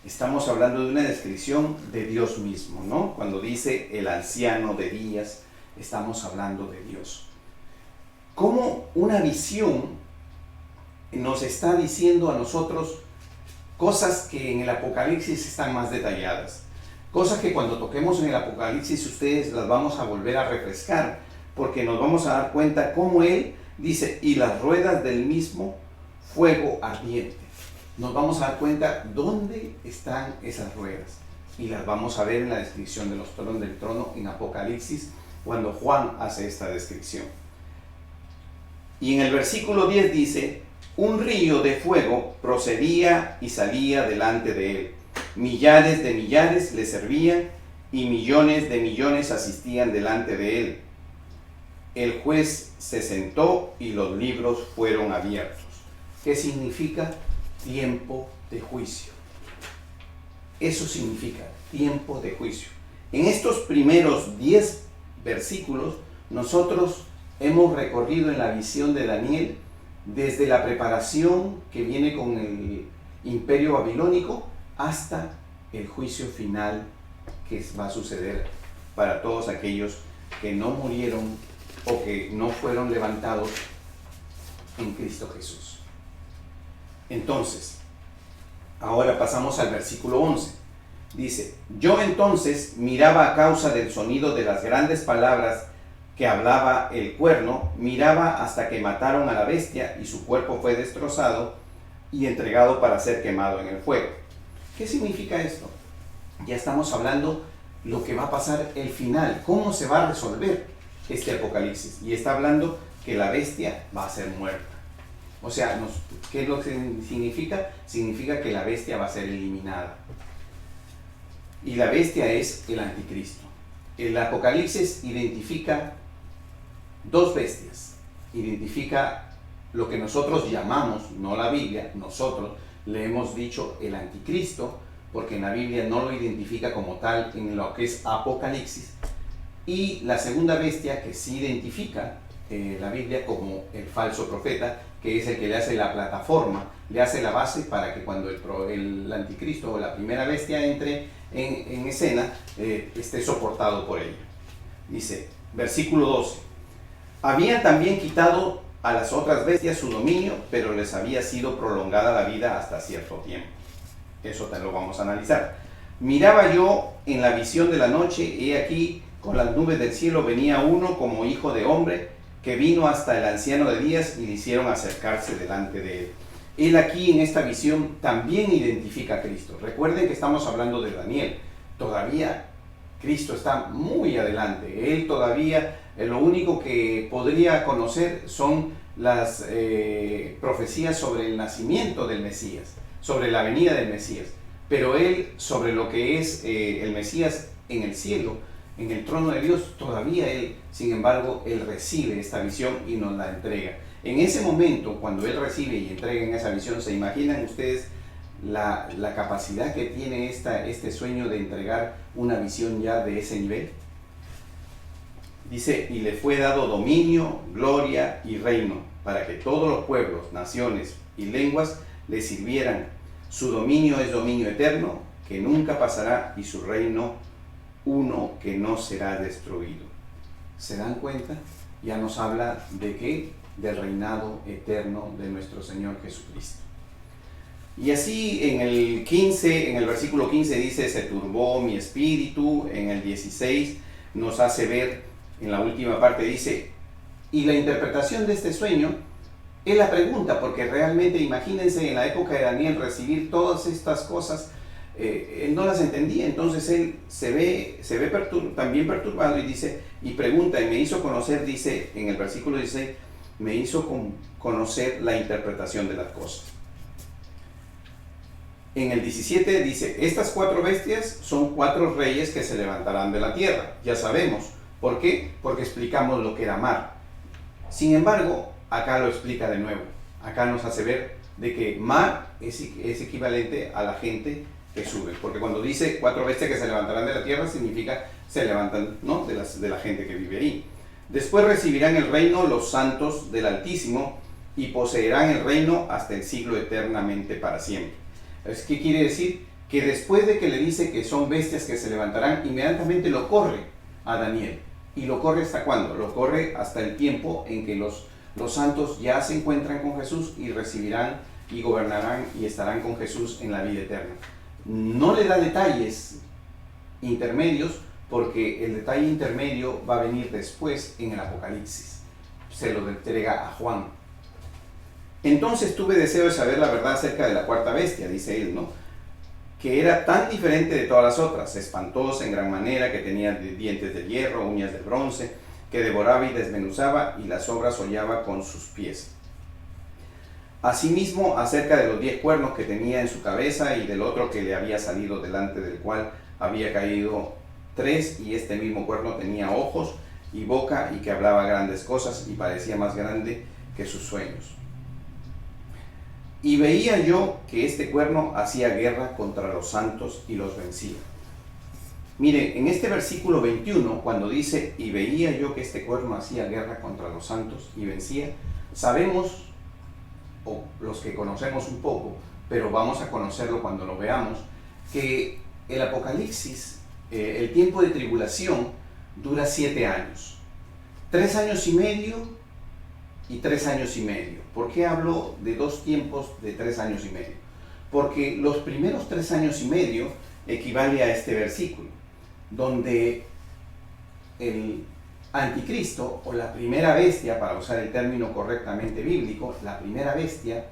Estamos hablando de una descripción de Dios mismo, ¿no? Cuando dice el anciano de días, estamos hablando de Dios. Como una visión nos está diciendo a nosotros cosas que en el Apocalipsis están más detalladas. Cosas que cuando toquemos en el Apocalipsis ustedes las vamos a volver a refrescar, porque nos vamos a dar cuenta cómo Él dice, y las ruedas del mismo fuego ardiente. Nos vamos a dar cuenta dónde están esas ruedas. Y las vamos a ver en la descripción de los tronos del trono en Apocalipsis, cuando Juan hace esta descripción. Y en el versículo 10 dice, un río de fuego procedía y salía delante de él. Millares de millares le servían y millones de millones asistían delante de él. El juez se sentó y los libros fueron abiertos. ¿Qué significa? Tiempo de juicio. Eso significa tiempo de juicio. En estos primeros 10 versículos, nosotros hemos recorrido en la visión de Daniel desde la preparación que viene con el imperio babilónico hasta el juicio final que va a suceder para todos aquellos que no murieron o que no fueron levantados en Cristo Jesús. Entonces, ahora pasamos al versículo 11. Dice, yo entonces miraba a causa del sonido de las grandes palabras que hablaba el cuerno, miraba hasta que mataron a la bestia y su cuerpo fue destrozado y entregado para ser quemado en el fuego. ¿Qué significa esto? Ya estamos hablando lo que va a pasar el final, cómo se va a resolver este Apocalipsis. Y está hablando que la bestia va a ser muerta. O sea, ¿qué es lo que significa? Significa que la bestia va a ser eliminada. Y la bestia es el anticristo. El Apocalipsis identifica dos bestias. Identifica lo que nosotros llamamos, no la Biblia, nosotros, le hemos dicho el anticristo, porque en la Biblia no lo identifica como tal en lo que es Apocalipsis. Y la segunda bestia que sí identifica la Biblia como el falso profeta, que es el que le hace la plataforma, le hace la base para que cuando el anticristo o la primera bestia entre en escena, esté soportado por ella. Dice, versículo 12, habían también quitado a las otras bestias su dominio, pero les había sido prolongada la vida hasta cierto tiempo. Eso te lo vamos a analizar. Miraba yo en la visión de la noche, y aquí con las nubes del cielo venía uno como hijo de hombre, que vino hasta el anciano de días y le hicieron acercarse delante de él. Él aquí en esta visión también identifica a Cristo. Recuerden que estamos hablando de Daniel. Todavía Cristo está muy adelante. Él todavía, lo único que podría conocer son las profecías sobre el nacimiento del Mesías, sobre la venida del Mesías. Pero él, sobre lo que es el Mesías en el cielo, en el trono de Dios, todavía él, sin embargo, él recibe esta visión y nos la entrega. En ese momento, cuando él recibe y entrega en esa visión, ¿se imaginan ustedes la capacidad que tiene este sueño de entregar una visión ya de ese nivel? Dice, y le fue dado dominio, gloria y reino, para que todos los pueblos, naciones y lenguas le sirvieran. Su dominio es dominio eterno, que nunca pasará, y su reino uno que no será destruido. ¿Se dan cuenta? Ya nos habla de qué, del reinado eterno de nuestro Señor Jesucristo. Y así en el versículo 15 dice, se turbó mi espíritu. En el 16 nos hace ver, en la última parte dice, y la interpretación de este sueño, él la pregunta, porque realmente imagínense en la época de Daniel recibir todas estas cosas, él no las entendía. Entonces él se ve también perturbado y dice, y pregunta, y me hizo conocer, dice en el versículo 16, me hizo conocer la interpretación de las cosas. En el 17 dice, estas 4 bestias son 4 reyes que se levantarán de la tierra. Ya sabemos. ¿Por qué? Porque explicamos lo que era mar. Sin embargo, acá lo explica de nuevo. Acá nos hace ver de que mar es equivalente a la gente que sube. Porque cuando dice 4 bestias que se levantarán de la tierra, significa se levantan, ¿no?, de la gente que vive ahí. Después recibirán el reino los santos del Altísimo y poseerán el reino hasta el siglo eternamente para siempre. ¿Qué quiere decir? Que después de que le dice que son bestias que se levantarán, inmediatamente lo corre a Daniel. ¿Y lo corre hasta cuándo? Lo corre hasta el tiempo en que los santos ya se encuentran con Jesús y recibirán y gobernarán y estarán con Jesús en la vida eterna. No le da detalles intermedios, porque el detalle intermedio va a venir después en el Apocalipsis. Se lo entrega a Juan. Entonces tuve deseo de saber la verdad acerca de la 4ª bestia, dice él, ¿no?, que era tan diferente de todas las otras, espantosa en gran manera, que tenía dientes de hierro, uñas de bronce, que devoraba y desmenuzaba, y las obras hollaba con sus pies. Asimismo, acerca de los 10 cuernos que tenía en su cabeza, y del otro que le había salido delante del cual había caído 3, y este mismo cuerno tenía ojos y boca, y que hablaba grandes cosas, y parecía más grande que sus sueños. Y veía yo que este cuerno hacía guerra contra los santos y los vencía. Mire, en este versículo 21, cuando dice, y veía yo que este cuerno hacía guerra contra los santos y vencía, sabemos, o los que conocemos un poco, pero vamos a conocerlo cuando lo veamos, que el Apocalipsis, el tiempo de tribulación, dura 7 años. 3 años y medio y 3 años y medio. ¿Por qué hablo de 2 tiempos de 3 años y medio? Porque los primeros 3 años y medio equivale a este versículo, donde el anticristo, o la primera bestia, para usar el término correctamente bíblico, la primera bestia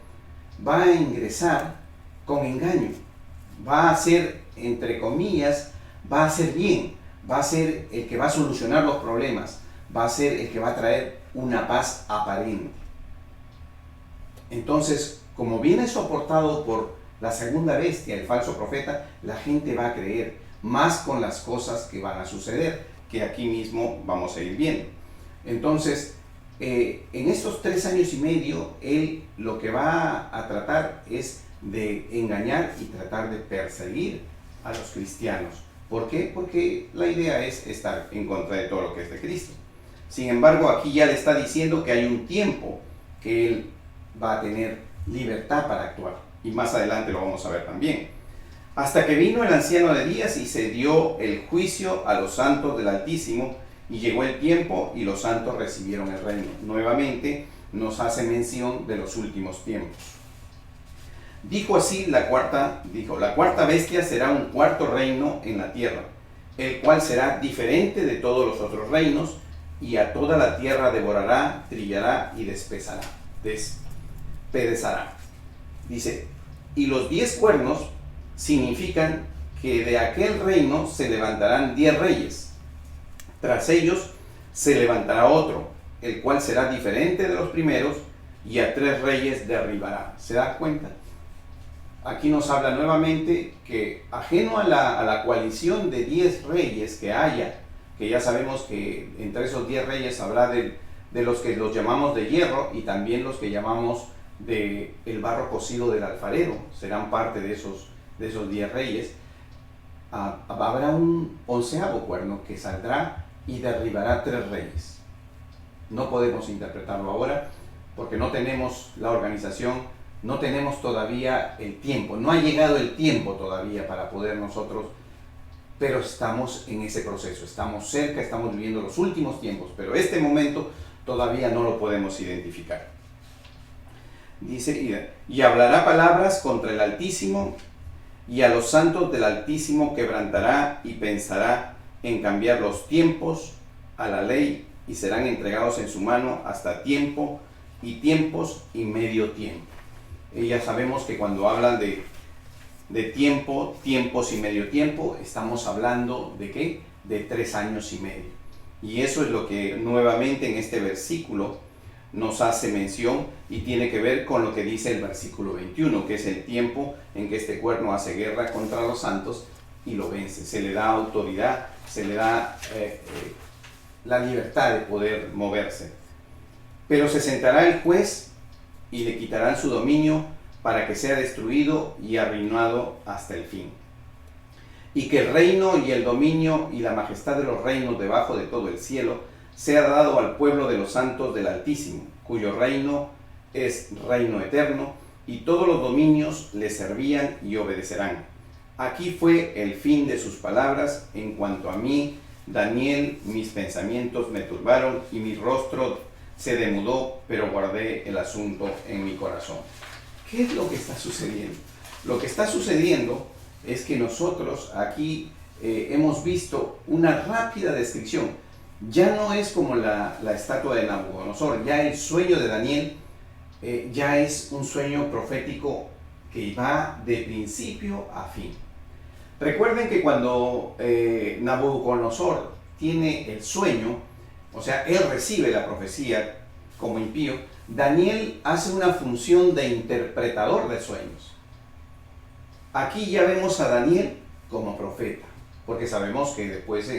va a ingresar con engaño, va a ser, entre comillas, va a hacer bien, va a ser el que va a solucionar los problemas, va a ser el que va a traer una paz aparente. Entonces, como viene soportado por la segunda bestia, el falso profeta, la gente va a creer más con las cosas que van a suceder, que aquí mismo vamos a ir viendo. Entonces, en estos 3 años y medio, él lo que va a tratar es de engañar y tratar de perseguir a los cristianos. ¿Por qué? Porque la idea es estar en contra de todo lo que es de Cristo. Sin embargo, aquí ya le está diciendo que hay un tiempo que él va a tener libertad para actuar. Y más adelante lo vamos a ver también. Hasta que vino el anciano de días y se dio el juicio a los santos del Altísimo, y llegó el tiempo y los santos recibieron el reino. Nuevamente nos hace mención de los últimos tiempos. Dijo así la cuarta bestia será un cuarto reino en la tierra, el cual será diferente de todos los otros reinos, y a toda la tierra devorará, trillará y despedazará. Dice, y los 10 cuernos significan que de aquel reino se levantarán 10 reyes. Tras ellos se levantará otro, el cual será diferente de los primeros, y a 3 reyes derribará. ¿Se da cuenta? Aquí nos habla nuevamente que ajeno a la coalición de 10 reyes que haya, que ya sabemos que entre esos 10 reyes habrá de los que los llamamos de hierro, y también los que llamamos de el barro cocido del alfarero, serán parte de esos 10 reyes. Habrá un 11º cuerno que saldrá y derribará 3 reyes. No podemos interpretarlo ahora porque no tenemos la organización, no tenemos todavía el tiempo, no ha llegado el tiempo todavía para poder nosotros, pero estamos en ese proceso, estamos cerca, estamos viviendo los últimos tiempos, pero este momento todavía no lo podemos identificar. Dice, y hablará palabras contra el Altísimo, y a los santos del Altísimo quebrantará, y pensará en cambiar los tiempos a la ley, y serán entregados en su mano hasta tiempo y tiempos y medio tiempo. Y ya sabemos que cuando hablan de tiempo, tiempos y medio tiempo, estamos hablando de ¿qué? De 3 años y medio. Y eso es lo que nuevamente en este versículo nos hace mención, y tiene que ver con lo que dice el versículo 21, que es el tiempo en que este cuerno hace guerra contra los santos y lo vence. Se le da autoridad, se le da la libertad de poder moverse. Pero se sentará el juez y le quitarán su dominio para que sea destruido y arruinado hasta el fin. Y que el reino y el dominio y la majestad de los reinos debajo de todo el cielo sea dado al pueblo de los santos del Altísimo, cuyo reino es reino eterno, y todos los dominios le servían y obedecerán. Aquí fue el fin de sus palabras. En cuanto a mí, Daniel, mis pensamientos me turbaron y mi rostro se demudó, pero guardé el asunto en mi corazón. ¿Qué es lo que está sucediendo? Lo que está sucediendo es que nosotros aquí hemos visto una rápida descripción. Ya no es como la estatua de Nabucodonosor, ya el sueño de Daniel ya es un sueño profético que va de principio a fin. Recuerden que cuando Nabucodonosor tiene el sueño, o sea, él recibe la profecía como impío, Daniel hace una función de interpretador de sueños. Aquí ya vemos a Daniel como profeta, porque sabemos que después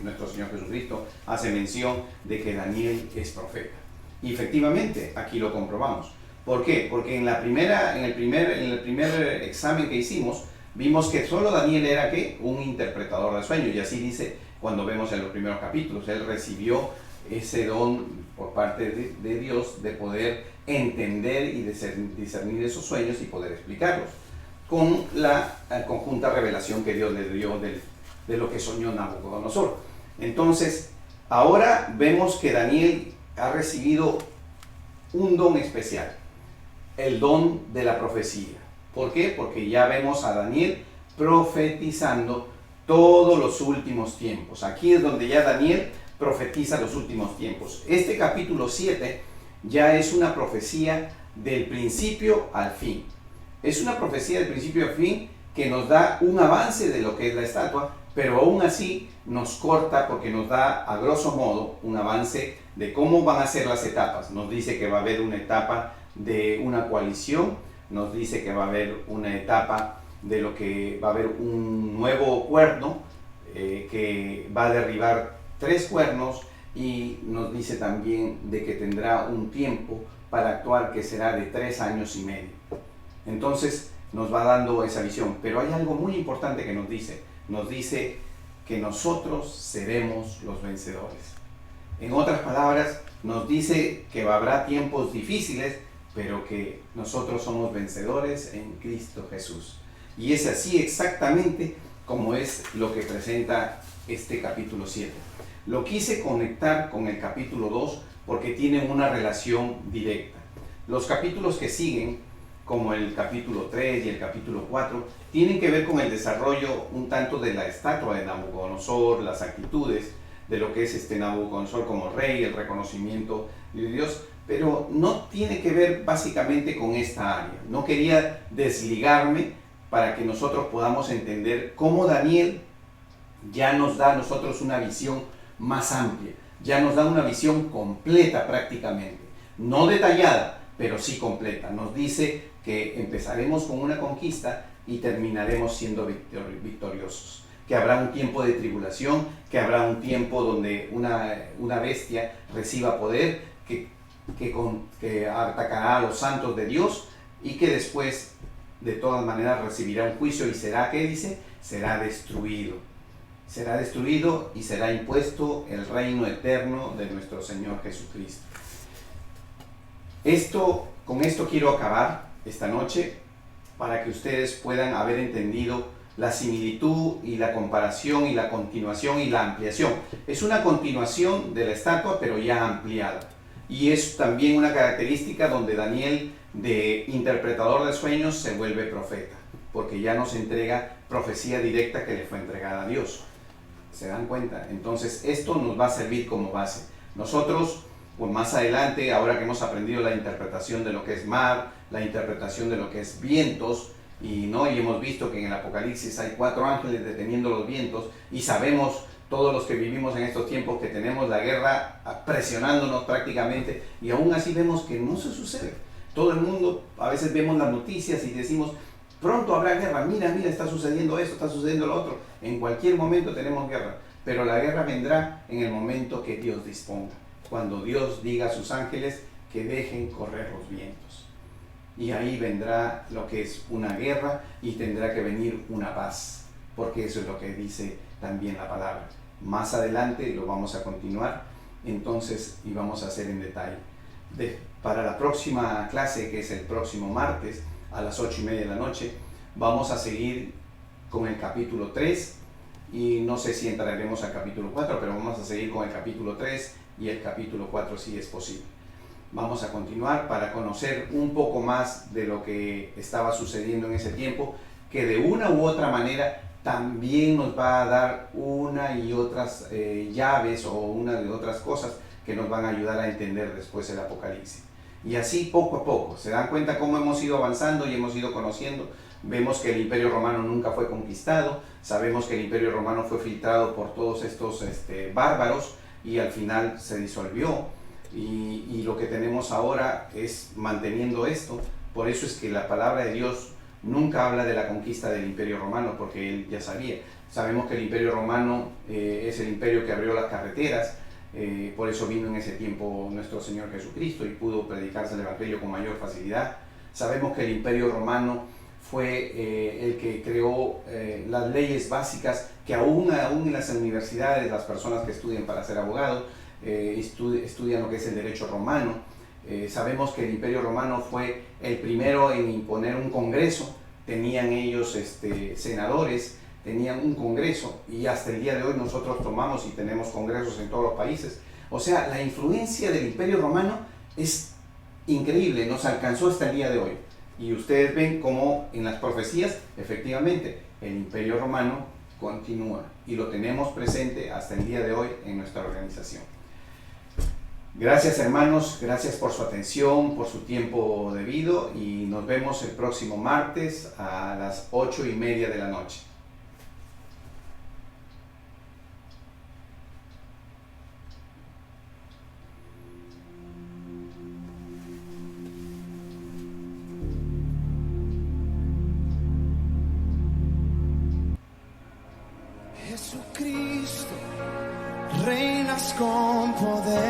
nuestro Señor Jesucristo hace mención de que Daniel es profeta. Y efectivamente, aquí lo comprobamos. ¿Por qué? Porque en el primer examen que hicimos, vimos que solo Daniel era ¿qué? Un interpretador de sueños, y así dice cuando vemos en los primeros capítulos. Él recibió ese don por parte de Dios de poder entender y discernir esos sueños y poder explicarlos, con la conjunta revelación que Dios le dio de lo que soñó Nabucodonosor. Entonces, ahora vemos que Daniel ha recibido un don especial, el don de la profecía. ¿Por qué? Porque ya vemos a Daniel profetizando todos los últimos tiempos. Aquí es donde ya Daniel profetiza los últimos tiempos. Este capítulo 7 ya es una profecía del principio al fin. Es una profecía del principio al fin que nos da un avance de lo que es la estatua, pero aún así nos corta porque nos da a grosso modo un avance de cómo van a ser las etapas. Nos dice que va a haber una etapa de una coalición, nos dice que va a haber una etapa de lo que va a haber un nuevo cuerno que va a derribar 3 cuernos, y nos dice también de que tendrá un tiempo para actuar que será de 3 años y medio. Entonces nos va dando esa visión. Pero hay algo muy importante que nos dice que nosotros seremos los vencedores. En otras palabras, nos dice que habrá tiempos difíciles, pero que nosotros somos vencedores en Cristo Jesús. Y es así exactamente como es lo que presenta este capítulo 7. Lo quise conectar con el capítulo 2 porque tienen una relación directa. Los capítulos que siguen, como el capítulo 3 y el capítulo 4, tienen que ver con el desarrollo un tanto de la estatua de Nabucodonosor, las actitudes de lo que es Nabucodonosor como rey, el reconocimiento de Dios, pero no tiene que ver básicamente con esta área. No quería desligarme para que nosotros podamos entender cómo Daniel ya nos da a nosotros una visión más amplia, ya nos da una visión completa prácticamente, no detallada, pero sí completa. Nos dice que empezaremos con una conquista y terminaremos siendo victoriosos, que habrá un tiempo de tribulación, que habrá un tiempo donde una bestia reciba poder, que atacará a los santos de Dios y que después de todas maneras recibirá un juicio y será, ¿qué dice? Será destruido. Será destruido y será impuesto el reino eterno de nuestro Señor Jesucristo. Con esto quiero acabar esta noche para que ustedes puedan haber entendido la similitud y la comparación y la continuación y la ampliación. Es una continuación de la estatua, pero ya ampliada. Y es también una característica donde Daniel, de interpretador de sueños, se vuelve profeta, porque ya nos entrega profecía directa que le fue entregada a Dios. ¿Se dan cuenta? Entonces esto nos va a servir como base. Nosotros, pues más adelante, ahora que hemos aprendido la interpretación de lo que es mar, la interpretación de lo que es vientos, y hemos visto que en el Apocalipsis hay 4 ángeles deteniendo los vientos, y sabemos todos los que vivimos en estos tiempos que tenemos la guerra presionándonos prácticamente, y aún así vemos que no se sucede. Todo el mundo, a veces vemos las noticias y decimos, pronto habrá guerra, mira, está sucediendo esto, está sucediendo lo otro, en cualquier momento tenemos guerra, pero la guerra vendrá en el momento que Dios disponga, cuando Dios diga a sus ángeles que dejen correr los vientos. Y ahí vendrá lo que es una guerra y tendrá que venir una paz, porque eso es lo que dice también la palabra. Más adelante lo vamos a continuar entonces y vamos a hacer en detalle. Para la próxima clase, que es el próximo martes a las 8:30 de la noche, vamos a seguir con el capítulo 3 y no sé si entraremos al capítulo 4, pero vamos a seguir con el capítulo 3 y el capítulo 4 si es posible. Vamos a continuar para conocer un poco más de lo que estaba sucediendo en ese tiempo, que de una u otra manera también nos va a dar una y otras llaves o una de otras cosas que nos van a ayudar a entender después el Apocalipsis. Y así poco a poco, se dan cuenta cómo hemos ido avanzando y hemos ido conociendo. Vemos que el Imperio Romano nunca fue conquistado, sabemos que el Imperio Romano fue filtrado por todos estos bárbaros y al final se disolvió. Y lo que tenemos ahora es manteniendo esto. Por eso es que la palabra de Dios nunca habla de la conquista del Imperio Romano, porque él ya sabía. Sabemos que el Imperio Romano es el imperio que abrió las carreteras, por eso vino en ese tiempo nuestro Señor Jesucristo y pudo predicarse el Evangelio con mayor facilidad. Sabemos que el Imperio Romano fue el que creó las leyes básicas que aún en las universidades, las personas que estudian para ser abogados, estudian lo que es el derecho romano. Sabemos que el Imperio Romano fue el primero en imponer un congreso, tenían ellos senadores, tenían un congreso y hasta el día de hoy nosotros tomamos y tenemos congresos en todos los países. O sea, la influencia del Imperio Romano es increíble, nos alcanzó hasta el día de hoy. Y ustedes ven cómo en las profecías, efectivamente, el Imperio Romano continúa y lo tenemos presente hasta el día de hoy en nuestra organización. Gracias hermanos, gracias por su atención, por su tiempo debido y nos vemos el próximo martes a las 8:30 de la noche. Jesucristo, reinas con poder.